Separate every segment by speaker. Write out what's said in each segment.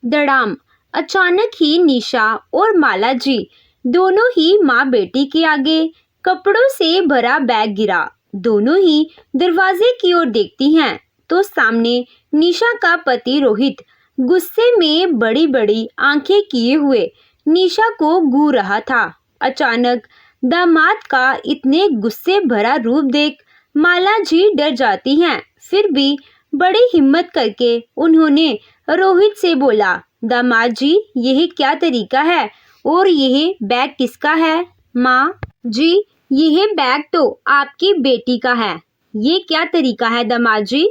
Speaker 1: धड़ाम। अचानक ही निशा और माला जी दोनों ही माँ बेटी के आगे कपड़ों से भरा बैग गिरा। दोनों ही दरवाजे की ओर देखती हैं तो सामने निशा का पति रोहित गुस्से में बड़ी बड़ी आंखें किए हुए निशा को घूर रहा था। अचानक दामाद का इतने गुस्से भरा रूप देख माला जी डर जाती हैं। फिर भी बड़ी हिम्मत करके उन्होंने रोहित से बोला, दामाद जी यह क्या तरीका है और यह बैग किसका है? माँ जी यह बैग तो आपकी बेटी का है। ये क्या तरीका है दामाद जी?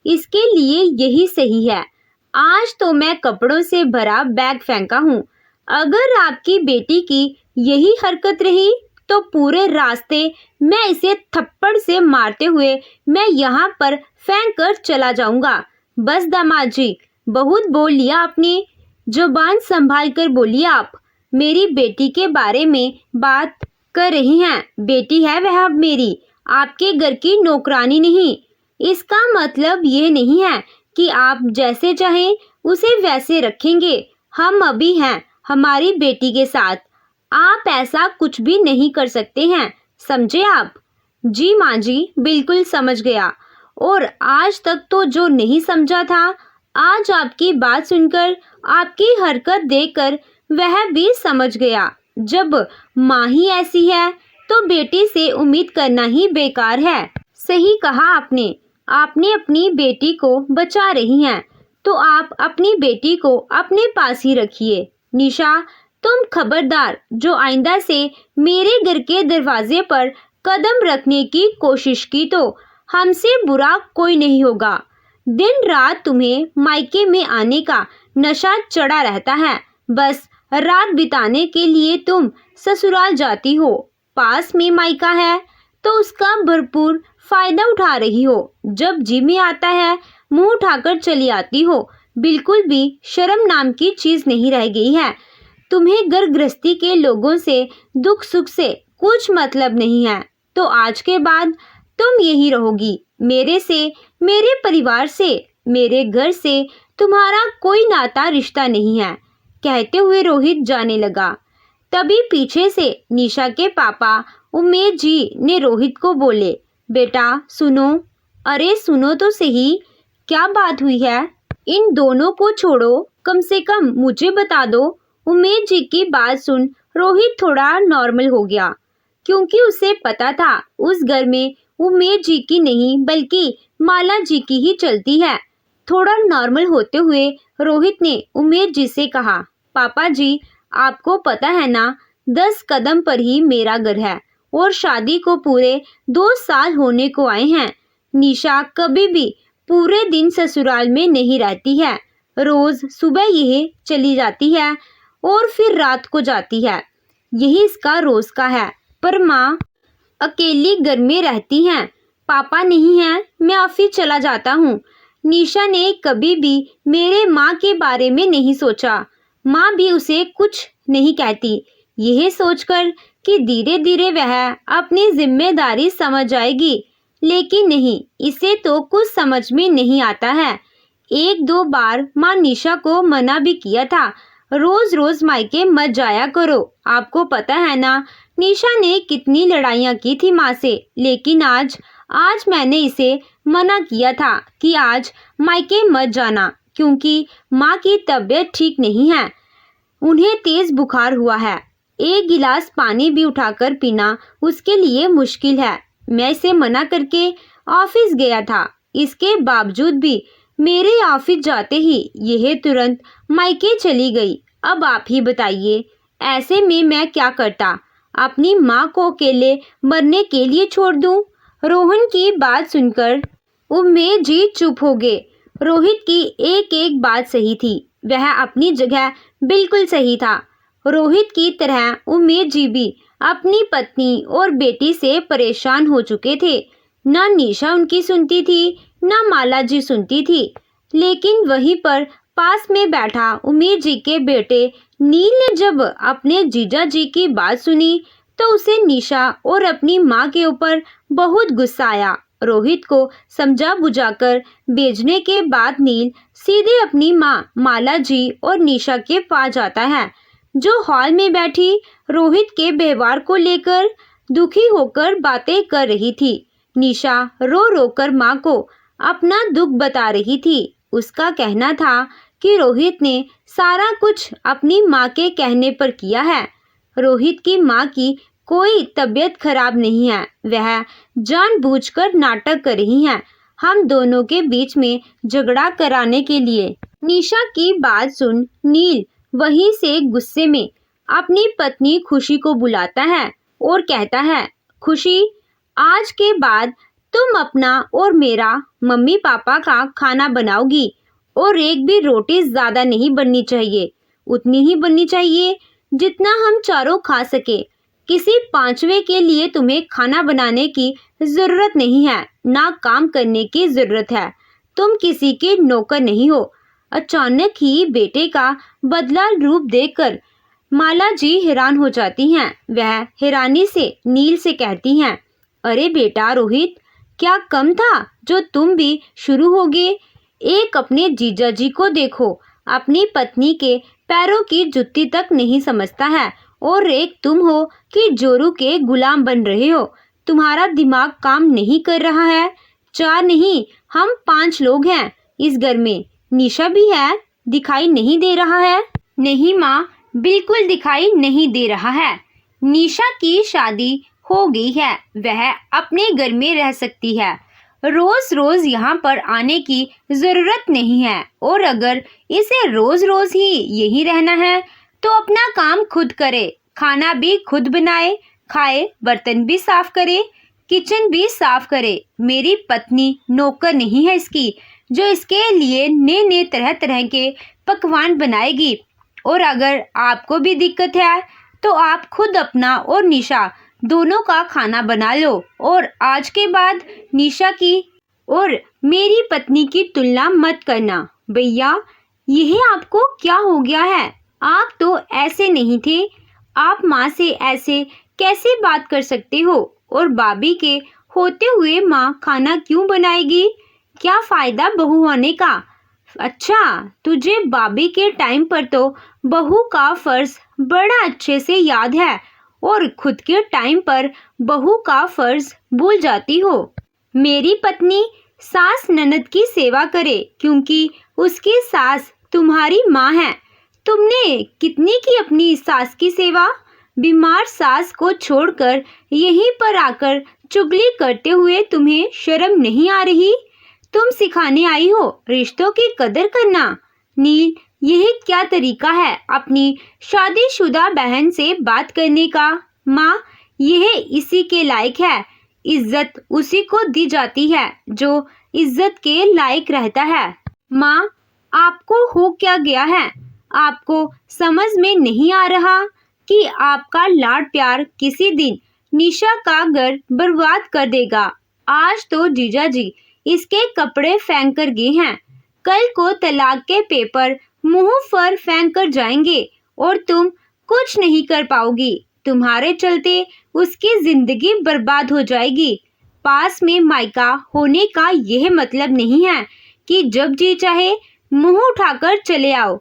Speaker 1: इसके लिए यही सही है। आज तो मैं कपड़ों से भरा बैग फेंका हूँ। अगर आपकी बेटी की यही हरकत रही तो पूरे रास्ते मैं इसे थप्पड़ से मारते हुए मैं यहाँ पर फेंक कर चला जाऊंगा। बस दामाद जी बहुत बोल लिया आपने। जुबान संभाल कर बोलिए आप। मेरी बेटी के बारे में बात कर रही हैं। बेटी है वह अब मेरी, आपके घर की नौकरानी नहीं। इसका मतलब ये नहीं है कि आप जैसे चाहें उसे वैसे रखेंगे। हम अभी हैं हमारी बेटी के साथ। आप ऐसा कुछ भी नहीं कर सकते हैं, समझे आप? जी माँ जी बिल्कुल समझ गया। और आज तक तो जो नहीं समझा था, आज आपकी बात सुनकर आपकी हरकत देखकर वह भी समझ गया। जब माँ ही ऐसी है तो बेटी से उम्मीद करना ही बेकार है। सही कहा आपने। आपने अपनी बेटी को बचा रही हैं तो आप अपनी बेटी को अपने पास ही रखिए। निशा तुम खबरदार जो आइंदा से मेरे घर के दरवाजे पर कदम रखने की कोशिश की तो हमसे बुरा कोई नहीं होगा। दिन रात तुम्हें मायके में आने का नशा चढ़ा रहता है। बस रात बिताने के लिए तुम ससुराल जाती हो। पास में मायका है तो उसका भरपूर फायदा उठा रही हो। जब जी में आता है मुंह उठाकर चली आती हो। बिल्कुल भी शर्म नाम की चीज नहीं रह गई है। तुम्हें घर गृहस्थी के लोगों से दुख सुख से कुछ मतलब नहीं है तो आज के बाद तुम यही रहोगी। मेरे से, मेरे परिवार से, मेरे घर से तुम्हारा कोई नाता रिश्ता नहीं है। कहते हुए रोहित जाने लगा। तभी पीछे से निशा के पापा उमेश जी ने रोहित को बोले, बेटा सुनो। अरे सुनो तो सही, क्या बात हुई है? इन दोनों को छोड़ो, कम से कम मुझे बता दो। उमेश जी की बात सुन रोहित थोड़ा नॉर्मल हो गया क्योंकि उसे पता था उस घर में उमेश जी की नहीं बल्कि माला जी की ही चलती है। थोड़ा नॉर्मल होते हुए रोहित ने उमेश जी से कहा, पापा जी आपको पता है ना 10 कदम पर ही मेरा घर है और शादी को पूरे 2 साल होने को आए हैं। निशा कभी भी पूरे दिन ससुराल में नहीं रहती है। रोज सुबह यह चली जाती है और फिर रात को जाती है। यही इसका रोज का है। पर माँ अकेली घर में रहती हैं। पापा नहीं हैं, मैं ऑफिस चला जाता हूँ। निशा ने कभी भी मेरे माँ के बारे में नहीं सोचा। माँ भी उसे कुछ नहीं कहती। यह सोचकर कि धीरे धीरे वह अपनी जिम्मेदारी समझ जाएगी। लेकिन नहीं, इसे तो कुछ समझ में नहीं आता है। 1-2 बार माँ निशा को मना भी किया था, रोज रोज मायके मत जाया करो। आपको पता है ना निशा ने कितनी लड़ाइयाँ की थी माँ से। लेकिन आज मैंने इसे मना किया था कि आज मायके मत जाना क्योंकि माँ की तबीयत ठीक नहीं है। उन्हें तेज बुखार हुआ है। 1 गिलास पानी भी उठाकर पीना उसके लिए मुश्किल है। मैं इसे मना करके ऑफिस गया था। इसके बावजूद भी मेरे ऑफिस जाते ही यह तुरंत मायके चली गई। अब आप ही बताइए ऐसे में मैं क्या करता? अपनी माँ को अकेले मरने के लिए छोड़ दूं? रोहन की बात सुनकर उमेश जी चुप हो गए। रोहित की एक एक बात सही थी। वह अपनी जगह बिल्कुल सही था। रोहित की तरह उमेश जी भी अपनी पत्नी और बेटी से परेशान हो चुके थे। ना निशा उनकी सुनती थी, ना माला जी सुनती थी। लेकिन वहीं पर पास में बैठा उमेश जी के बेटे नील ने जब अपने जीजा जी की बात सुनी तो उसे निशा और अपनी माँ के ऊपर बहुत गुस्सा आया। रोहित को समझा बुझाकर भेजने के बाद नील सीधे अपनी माँ माला जी और निशा के पास जाता है, जो हॉल में बैठी रोहित के व्यवहार को लेकर दुखी होकर बातें कर रही थी। निशा रो रो कर माँ को अपना दुख बता रही थी। उसका कहना था कि रोहित ने सारा कुछ अपनी माँ के कहने पर किया है। रोहित की माँ की कोई तबीयत खराब नहीं है, वह जानबूझकर नाटक कर रही हैं हम दोनों के बीच में झगड़ा कराने के लिए। निशा की बात सुन नील वहीं से गुस्से में अपनी पत्नी खुशी को बुलाता है और कहता है, खुशी, आज के बाद तुम अपना और मेरा मम्मी पापा का खाना बनाओगी और एक भी रोटी ज्यादा नहीं बननी चाहिए, उतनी ही बननी चाहिए जितना हम चारों खा सके। किसी पांचवे के लिए तुम्हें खाना बनाने की जरूरत नहीं है, ना काम करने की जरूरत है। तुम किसी के नौकर नहीं हो। अचानक ही बेटे का बदला रूप देखकर माला जी हैरान हो जाती हैं। वह हैरानी से नील से कहती हैं, अरे बेटा रोहित, क्या कम था जो तुम भी शुरू हो गए। एक अपने जीजा जी को देखो, अपनी पत्नी के पैरों की जुत्ती तक नहीं समझता है, और एक तुम हो कि जोरू के गुलाम बन रहे हो। तुम्हारा दिमाग काम नहीं कर रहा है। 4 नहीं, हम 5 लोग हैं इस घर में। निशा भी है, दिखाई नहीं दे रहा है। नहीं माँ, बिल्कुल दिखाई नहीं दे रहा है। निशा की शादी हो गई है, वह अपने घर में रह सकती है। रोज रोज यहाँ पर आने की जरूरत नहीं है, और अगर इसे रोज रोज ही यही रहना है तो अपना काम खुद करे, खाना भी खुद बनाए, खाए, बर्तन भी साफ करे, किचन भी साफ करे। मेरी पत्नी नौकर नहीं है इसकी, जो इसके लिए नए नए तरह तरह के पकवान बनाएगी। और अगर आपको भी दिक्कत है तो आप खुद अपना और निशा दोनों का खाना बना लो, और आज के बाद निशा की और मेरी पत्नी की तुलना मत करना। भैया, यह आपको क्या हो गया है? आप तो ऐसे नहीं थे। आप माँ से ऐसे कैसे बात कर सकते हो? और भाभी के होते हुए माँ खाना क्यों बनाएगी? क्या फायदा बहू होने का? अच्छा, तुझे भाभी के टाइम पर तो बहू का फर्ज बड़ा अच्छे से याद है, और खुद के टाइम पर बहू का फर्ज भूल जाती हो। मेरी पत्नी सास ननद की सेवा करे, क्योंकि उसकी सास तुम्हारी माँ है। तुमने कितनी की अपनी सास की सेवा? बीमार सास को छोड़कर यहीं पर आकर चुगली करते हुए तुम्हें शर्म नहीं आ रही? तुम सिखाने आई हो रिश्तों की कदर करना। नील, यह क्या तरीका है अपनी शादीशुदा बहन से बात करने का? माँ, यह इसी के लायक है। इज्जत उसी को दी जाती है जो इज्जत के लायक रहता है। माँ, आपको हो क्या गया है? आपको समझ में नहीं आ रहा कि आपका लाड प्यार किसी दिन निशा का घर बर्बाद कर देगा। आज तो जीजा जी इसके कपड़े फेंक कर गए हैं, कल को तलाक के पेपर मुंह पर फेंक कर जाएंगे, और तुम कुछ नहीं कर पाओगी। तुम्हारे चलते उसकी जिंदगी बर्बाद हो जाएगी। पास में मायका होने का यह मतलब नहीं है कि जब जी चाहे मुंह उठाकर चले आओ।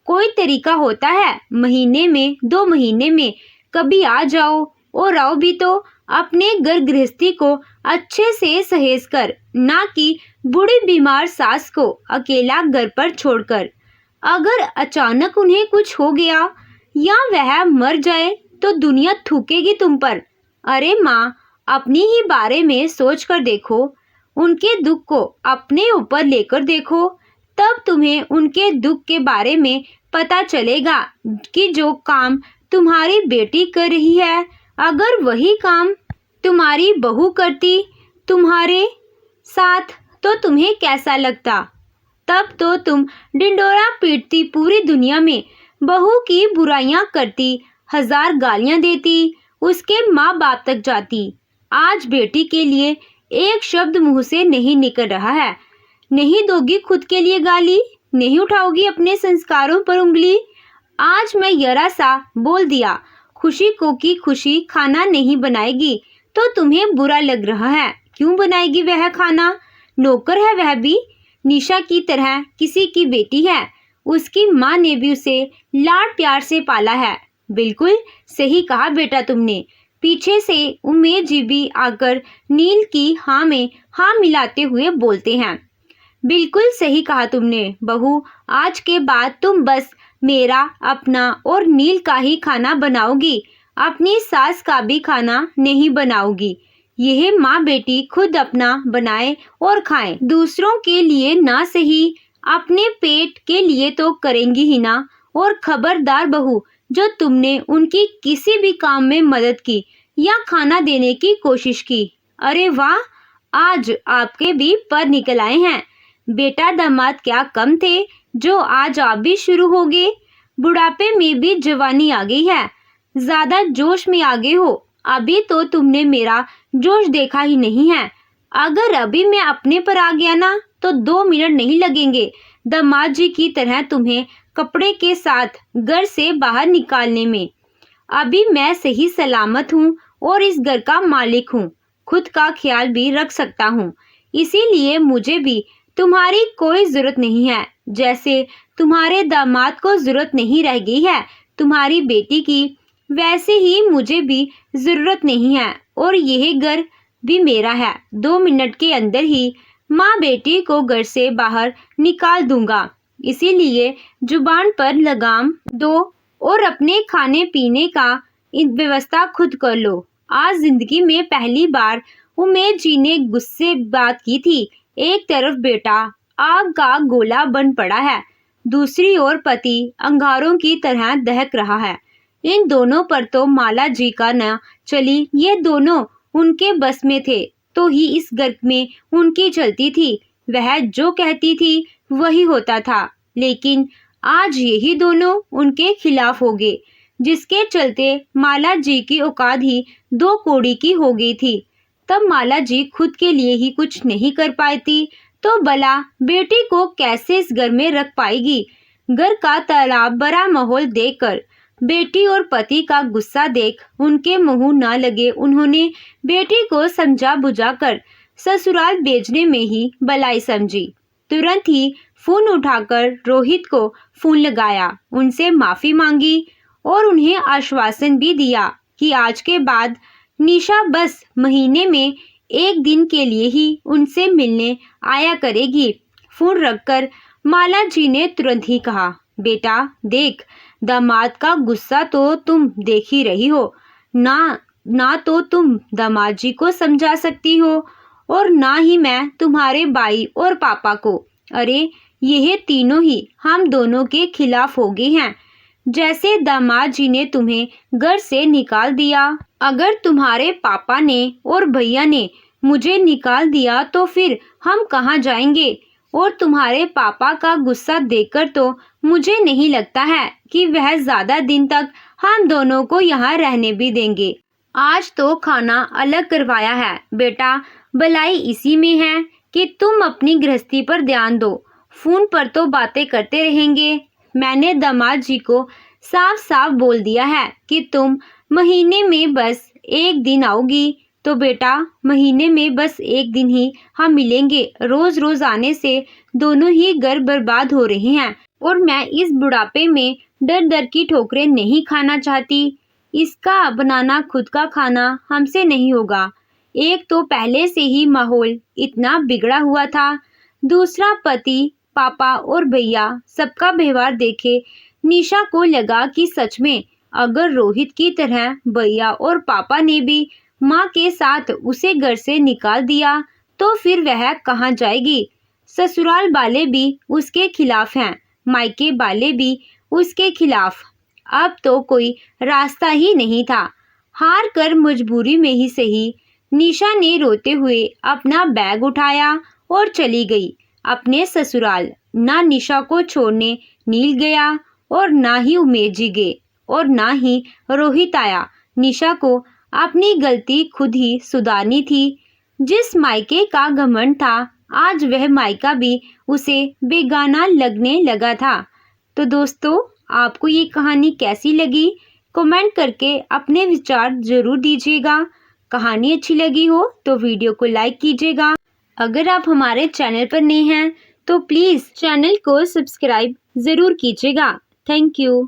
Speaker 1: कोई तरीका होता है, महीने में 2 महीने में कभी आ जाओ, और आओ भी तो अपने घर गृहस्थी को अच्छे से सहेज कर, ना कि बूढ़ी बीमार सास को अकेला घर पर छोड़कर। अगर अचानक उन्हें कुछ हो गया या वह मर जाए तो दुनिया थूकेगी तुम पर। अरे माँ, अपनी ही बारे में सोच कर देखो, उनके दुख को अपने ऊपर लेकर देखो, तब तुम्हें उनके दुख के बारे में पता चलेगा कि जो काम तुम्हारी बेटी कर रही है, अगर वही काम तुम्हारी बहू करती तुम्हारे साथ तो तुम्हें कैसा लगता? तब तो तुम डिंडोरा पीटती पूरी दुनिया में, बहू की बुराइयां करती, 1000 गालियां देती, उसके माँ बाप तक जाती। आज बेटी के लिए एक शब्द मुंह से नहीं निकल रहा है। नहीं दोगी खुद के लिए गाली? नहीं उठाओगी अपने संस्कारों पर उंगली? आज मैं जरा सा बोल दिया खुशी को कि खुशी खाना नहीं बनाएगी तो तुम्हें बुरा लग रहा है, क्यों बनाएगी वह खाना? नौकर है वह भी, निशा की तरह किसी की बेटी है। उसकी माँ ने भी उसे लाड प्यार से पाला है। बिल्कुल सही कहा बेटा तुमने। पीछे से उमेश जी भी आकर नील की हाँ में हाँ मिलाते हुए बोलते हैं। बिल्कुल सही कहा तुमने बहू, आज के बाद तुम बस मेरा, अपना और नील का ही खाना बनाओगी, अपनी सास का भी खाना नहीं बनाओगी। यह माँ बेटी खुद अपना बनाए और खाएं, दूसरों के लिए ना सही, अपने पेट के लिए तो करेंगी ही ना। और खबरदार बहू, जो तुमने उनकी किसी भी काम में मदद की या खाना देने की कोशिश की, अरे वाह, आज आपके भी पर निकल आए हैं। बेटा दामाद क्या कम थे जो आज आप भी शुरू हो गए। बुढ़ापे में भी जवानी आ गई है, ज्यादा जोश में आ गए हो। अभी तो तुमने मेरा जोश देखा ही नहीं है। अगर अभी मैं अपने पर आ गया ना तो 2 मिनट नहीं लगेंगे दामाद जी की तरह तुम्हें कपड़े के साथ घर से बाहर निकालने में। अभी मैं सही सलामत हूँ और इस घर का मालिक हूँ, खुद का ख्याल भी रख सकता हूँ। इसीलिए मुझे भी तुम्हारी कोई जरूरत नहीं है, जैसे तुम्हारे दामाद को जरूरत नहीं रह गई है तुम्हारी बेटी की, वैसे ही मुझे भी जरूरत नहीं है। और यह घर भी मेरा है। 2 मिनट के अंदर ही माँ बेटी को घर से बाहर निकाल दूंगा। इसीलिए जुबान पर लगाम दो और अपने खाने पीने का व्यवस्था खुद कर लो। आज जिंदगी में पहली बार उमेश जी ने गुस्से बात की थी। एक तरफ बेटा आग का गोला बन पड़ा है, दूसरी ओर पति अंगारों की तरह दहक रहा है। इन दोनों पर तो माला जी का न चली, ये दोनों उनके बस में थे तो ही इस घर में उनकी चलती थी। वह जो कहती थी वही होता था। लेकिन आज यही दोनों उनके खिलाफ हो गए, जिसके चलते माला जी की औकात ही 2 कौड़ी की हो गई थी। तब माला जी खुद के लिए ही कुछ नहीं कर पाती तो भला बेटी को कैसे इस घर में रख पाएगी। घर का तालाब भरा माहौल देखकर, बेटी और पति का गुस्सा देख उनके मुंह न लगे उन्होंने बेटी को समझा बुझाकर ससुराल भेजने में ही भलाई समझी। तुरंत ही फोन उठाकर रोहित को फोन लगाया, उनसे माफी मांगी और उन्हें आश्वासन भी दिया कि आज के बाद निशा बस महीने में 1 दिन के लिए ही उनसे मिलने आया करेगी। फोन रखकर माला जी ने तुरंत ही कहा, बेटा देख, दामाद का गुस्सा तो तुम देख ही रही हो ना तो तुम दामाद जी को समझा सकती हो और ना ही मैं तुम्हारे भाई और पापा को। अरे यह तीनों ही हम दोनों के खिलाफ हो गए हैं। जैसे दामाद जी ने तुम्हें घर से निकाल दिया, अगर तुम्हारे पापा ने और भैया ने मुझे निकाल दिया तो फिर हम कहाँ जाएंगे। और तुम्हारे पापा का गुस्सा देखकर तो मुझे नहीं लगता है कि वह ज्यादा दिन तक हम दोनों को यहाँ रहने भी देंगे। आज तो खाना अलग करवाया है बेटा, भलाई इसी में है कि तुम अपनी गृहस्थी पर ध्यान दो। फोन पर तो बातें करते रहेंगे। मैंने दामाद जी को साफ साफ बोल दिया है कि तुम महीने में बस 1 दिन आओगी, तो बेटा महीने में बस 1 दिन ही हम मिलेंगे। रोज रोज आने से दोनों ही घर बर्बाद हो रहे हैं और मैं इस बुढ़ापे में डर डर की ठोकरें नहीं खाना चाहती। इसका बनाना खुद का खाना हमसे नहीं होगा। एक तो पहले से ही माहौल इतना बिगड़ा हुआ था, दूसरा पति, पापा और भैया सबका व्यवहार देखे निशा को लगा कि सच में अगर रोहित की तरह भैया और पापा ने भी माँ के साथ उसे घर से निकाल दिया तो फिर वह कहाँ जाएगी। ससुराल वाले भी उसके खिलाफ हैं, मायके वाले भी उसके खिलाफ। अब तो कोई रास्ता ही नहीं था। हार कर मजबूरी में ही सही, निशा ने रोते हुए अपना बैग उठाया और चली गई अपने ससुराल। ना निशा को छोड़ने नील गया और ना ही उमेश जी गए और ना ही रोहित आया। निशा को अपनी गलती खुद ही सुधारनी थी। जिस मायके का घमंड था, आज वह मायका भी उसे बेगाना लगने लगा था। तो दोस्तों, आपको ये कहानी कैसी लगी? कमेंट करके अपने विचार जरूर दीजिएगा। कहानी अच्छी लगी हो तो वीडियो को लाइक कीजिएगा। अगर आप हमारे चैनल पर नए हैं तो प्लीज़ चैनल को सब्सक्राइब ज़रूर कीजिएगा। Thank you.